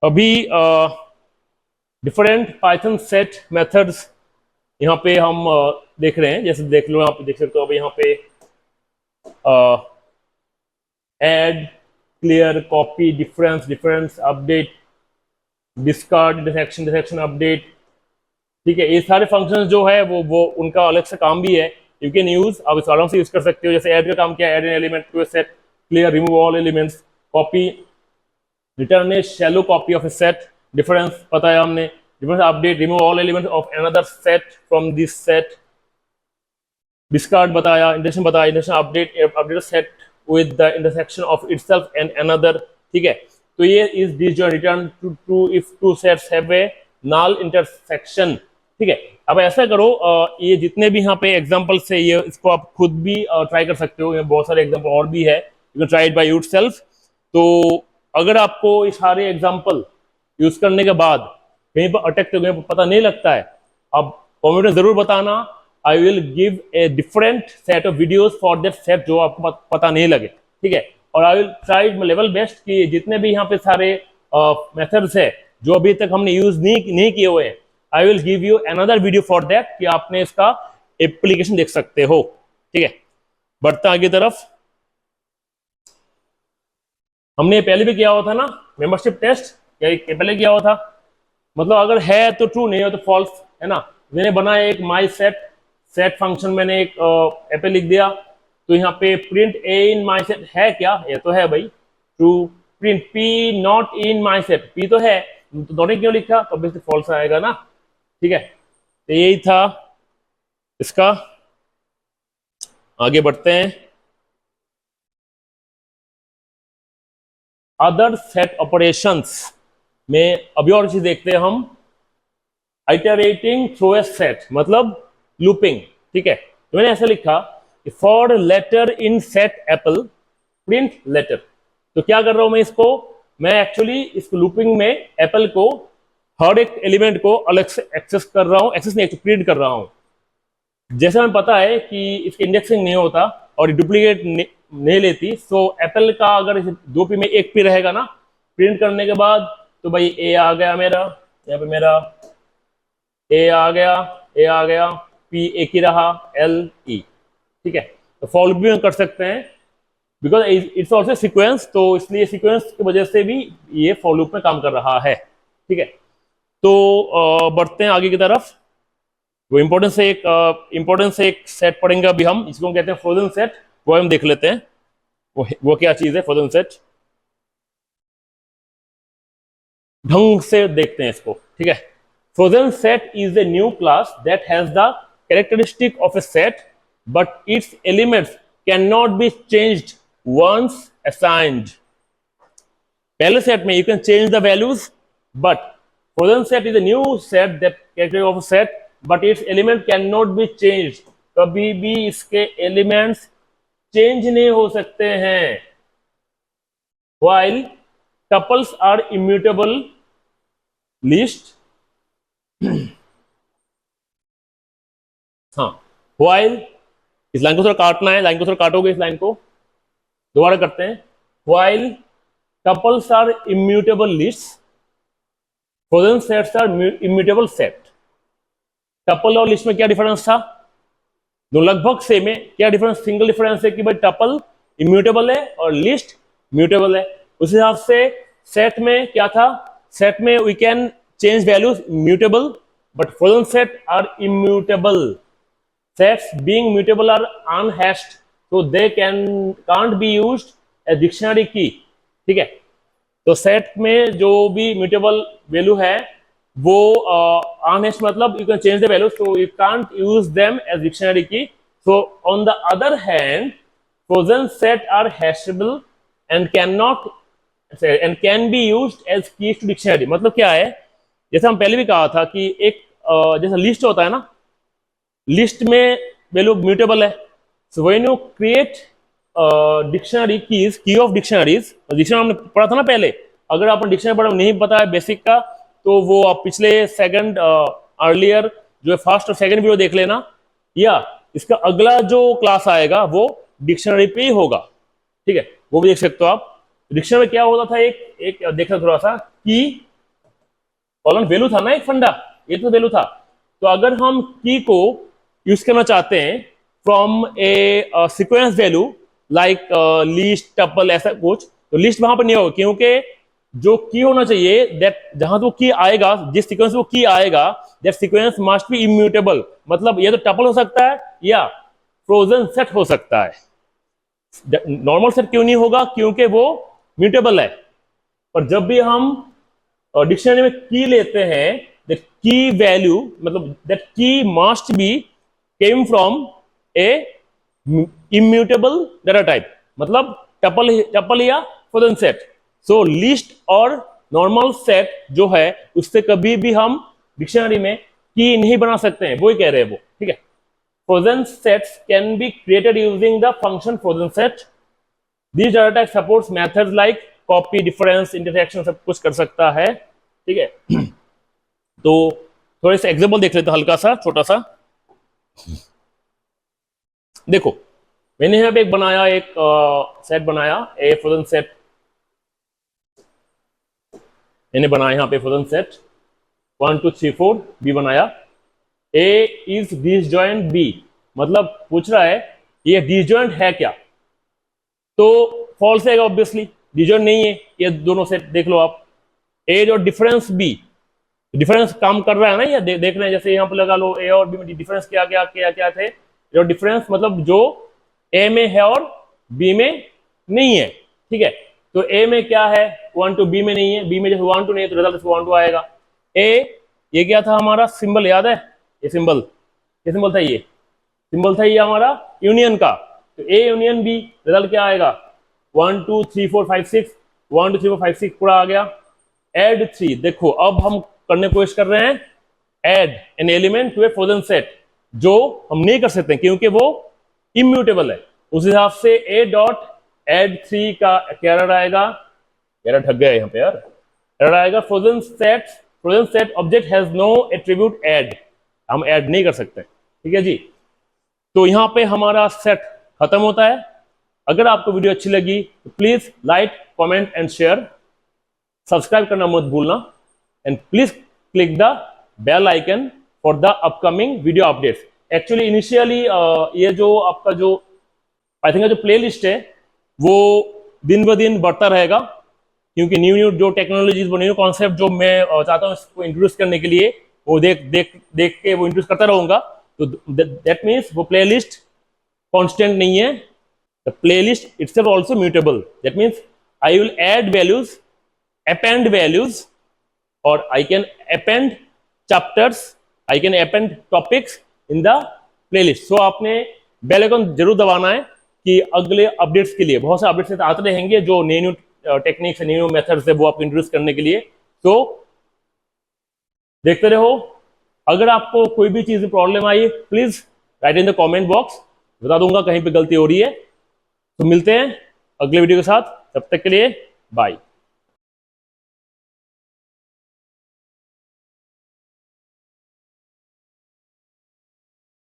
अभी different Python set methods यहाँ पे हम देख रहे हैं। जैसे देख लो, यहाँ पे देख सकते हो। अभी यहाँ पे add, clear, copy, difference, update, discard, intersection update. ठीक है, ये सारे फंक्शंस जो है वो उनका अलग से काम भी है। यू कैन यूज, आप इस आराम से यूज कर सकते हो। जैसे ऐड का काम क्या है, add an element to a set, clear, remove all elements, copy, return a shallow copy of a set, difference पता है हमने, difference update, remove all elements of another set from this set, discard बताया, intersection बताया, intersection update set with the intersection of itself and another. ठीक है, तो ये is disjoint, return true if two sets have a null intersection. ठीक है, अब ऐसा करो, ये जितने भी यहाँ पे एग्जांपल्स है, ये इसको आप खुद भी ट्राई कर सकते हो। ये बहुत सारे एग्जांपल और भी है, you can try it by yourself. तो अगर आपको ये सारे एग्जांपल यूज करने के बाद कहीं पर अटकते हो, कहीं पर पता नहीं लगता है, आप कमेंट में जरूर बताना। I will give a different set of videos for that set जो आपको पता नहीं लगे। ठीक है, और I will try my level best कि जितने भी यहाँ पे सारे मेथड्स है जो अभी तक हमने यूज नहीं किए हुए हैं, I will give you another video for that कि आपने इसका एप्लीकेशन देख सकते हो। ठीक है, बढ़ते आगे तरफ। हमने पहले भी किया हुआ था ना मेंबरशिप टेस्ट, पहले किया हुआ था। मतलब अगर है तो ट्रू, नहीं हो तो फॉल्स, है ना। मैंने बनाया एक माई सेट फंक्शन, मैंने एक एपे लिख दिया। तो यहाँ पे print A in my set है क्या, ये तो है भाई, true. Print P not in my set, P तो है, तो दोनों क्यों लिखा, तो ऑब्वियसली फॉल्स आएगा ना। ठीक है, तो यही था इसका। आगे बढ़ते हैं। अदर सेट ऑपरेशंस में अभी और चीज देखते हैं हम। आइटरेटिंग थ्रू ए सेट मतलब लूपिंग। ठीक है, तो मैंने ऐसा लिखा for letter in set apple print letter. तो क्या कर रहा हूं मैं इसको, मैं एक्चुअली इस लूपिंग में एप्पल को हर एक एलिमेंट को अलग से एक्सेस कर रहा हूं, एक्सेस नहीं, प्रिंट कर रहा हूं। जैसे हमें पता है कि इसके इंडेक्सिंग नहीं होता और डुप्लीकेट नहीं लेती, सो एप्पल का अगर दो पी में एक पी रहेगा ना, प्रिंट करने के बाद, तो भाई ए आ गया मेरा, यहाँ पे मेरा ए आ गया, पी एक ही रहा, एल ई। ठीक है, तो फॉर लूप भी कर सकते हैं बिकॉज इट्स ऑल्सो सीक्वेंस, तो इसलिए सीक्वेंस की वजह से भी ये फॉर लूप में काम कर रहा है। ठीक है, तो बढ़ते हैं आगे की तरफ। वो इंपॉर्टेंस से एक सेट पढ़ेंगे अभी हम, इसको हम कहते हैं फ्रोजन सेट। वो हम देख लेते हैं वो क्या चीज है फ्रोजन सेट, ढंग से देखते हैं इसको। ठीक है, frozen set is a new class that has the characteristic of a set but its elements can not be changed once assigned. पहले सेट में you can change the values, but frozen set is a new set that characteristic of a set but its element can not be changed. कभी भी इसके elements change नहीं हो सकते हैं। while tuples are immutable list हाँ, while, इस line को थोड़ा काटना है, लाइन को थोड़ा काटोगे, इस लाइन को दोबारा करते हैं। while tuples are immutable lists, frozen sets are immutable set। Tuple और लिस्ट में क्या डिफरेंस था, दो लगभग सेम है। क्या डिफरेंस, सिंगल डिफरेंस है कि भाई टपल इम्यूटेबल है और लिस्ट म्यूटेबल है। उस हिसाब से सेट में क्या था, सेट में we can change values mutable, but frozen set are immutable. Sets being mutable are unhashed, so they can't be used as dictionary key. ठीक है, तो सेट में जो भी म्यूटेबल वैल्यू है वो अनहैश्ड मतलब you can change the value, so you can't use them as dictionary key. So on the other hand frozen set are hashable and can be used as keys to dictionary. मतलब क्या है, जैसे हम पहले भी कहा था कि एक जैसा लिस्ट होता है ना, लिस्ट में वैल्यू म्यूटेबल है। So when you create dictionary keys, की ऑफ डिक्शनरीज, डिक्शनरी हमने पढ़ा था ना पहले। अगर आपको डिक्शनरी पढ़ा नहीं पता है बेसिक का, तो वो आप पिछले सेकंड अर्लियर जो फर्स्ट और सेकंड वीडियो देख लेना, या इसका अगला जो क्लास आएगा वो डिक्शनरी पे ही होगा। ठीक है, वो भी देख सकते हो आप। डिक्शनरी में क्या होता था, एक देखना थोड़ा सा, की कॉलन वैल्यू था ना, एक फंडा, ये तो वैल्यू था। तो अगर हम की को यूज करना चाहते हैं from A sequence value like list tuple ऐसा कुछ, तो लिस्ट वहां पर नहीं होगा, क्योंकि जो की होना चाहिए दैट जहां तो की आएगा, जिस सीक्वेंस वो की आएगा, that sequence must be immutable. मतलब ये तो टपल हो सकता है या फ्रोजन सेट हो सकता है। नॉर्मल सेट क्यों नहीं होगा? क्योंकि वो म्यूटेबल है। और जब भी हम डिक्शनरी में की लेते हैं, दैट की वैल्यू मतलब दैट की must be came from A immutable data type, मतलब टपल या फ्रोजन सेट। सो लिस्ट और नॉर्मल सेट जो है उससे कभी भी हम डिक्शनरी में की नहीं बना सकते हैं, वो ही कह रहे हैं वो, ठीक है। Frozen sets can be created using the function frozen set. These data type supports methods like copy, difference, interaction, सब कुछ कर सकता है, ठीक है। तो थोड़े से एग्जांपल देख लेते हैं, हल्का सा छोटा सा। देखो मैंने यहाँ पे एक बनाया, एक सेट बनाया, ए फ्रोजन सेट मैंने बनाया यहाँ पे, फ्रोजन सेट 1 2 3 4 बी बनाया। A is disjoint B, मतलब पूछ रहा है ये डिसजॉइंट है क्या, तो फॉल्स है ऑब्वियसली, डिसजॉइंट नहीं है ये दोनों सेट। देख लो आप, A और डिफरेंस B, डिफरेंस काम कर रहा है ना, ये देख रहे हैं, जैसे यहाँ पर लगा लो A और B में डिफरेंस क्या क्या क्या क्या थे। और डिफरेंस मतलब जो A में है और B में नहीं है, ठीक है। तो A में क्या है 1 2, B में नहीं है, B में जैसे 1 2 नहीं है तो रिजल्ट 1 2 आएगा। A ये क्या था हमारा सिंबल, याद है ये सिंबल था, ये सिंबल था ये हमारा यूनियन का। तो ए यूनियन बी, रिजल्ट क्या आएगा 1 2 3 4 5 6, 1 2 3 4 5 6 पूरा आ गया। एड 3, देखो अब हम करने की कोशिश कर रहे हैं add an element to a frozen set, जो हम नहीं कर सकते क्योंकि वो इम्यूटेबल है। उस हिसाब से ए डॉट एड 3 का क्या एरर आएगा, एरर ठग गया यहाँ पे यार, एरर आएगा frozen set object has no attribute add, हम ऐड नहीं कर सकते, ठीक है जी। तो यहां पे हमारा सेट खत्म होता है। अगर आपको वीडियो अच्छी लगी तो please like comment and share, subscribe करना मत भूलना, and please click the bell icon for the upcoming video updates. Actually initially ये जो आपका जो पाइथन का जो प्लेलिस्ट है वो दिन ब दिन बढ़ता रहेगा, क्योंकि न्यू जो टेक्नोलॉजीज, वो न्यू कॉन्सेप्ट जो मैं चाहता हूँ इसको इंट्रोड्यूस करने के लिए, वो देख के वो इंट्रोड्यूस करता रहूंगा। तो दैट मीन्स वो प्लेलिस्ट कांस्टेंट नहीं है, the playlist itself also mutable. That means I will add values, append values, और I can append chapters, I can append topics in the playlist. So आपने बेल आइकन जरूर दबाना है कि अगले अपडेट्स के लिए, बहुत सारे अपडेट्स आते रहेंगे जो न्यू टेक्निक्स, न्यू मेथड्स है वो आपको इंट्रोड्यूस करने के लिए। तो देखते रहो। अगर आपको कोई भी चीज में problem I please right in the comment box, बता दूंगा कहीं पे गलती हो रही है। तो मिलते हैं अगले वीडियो के साथ, तब तक के लिए बाय।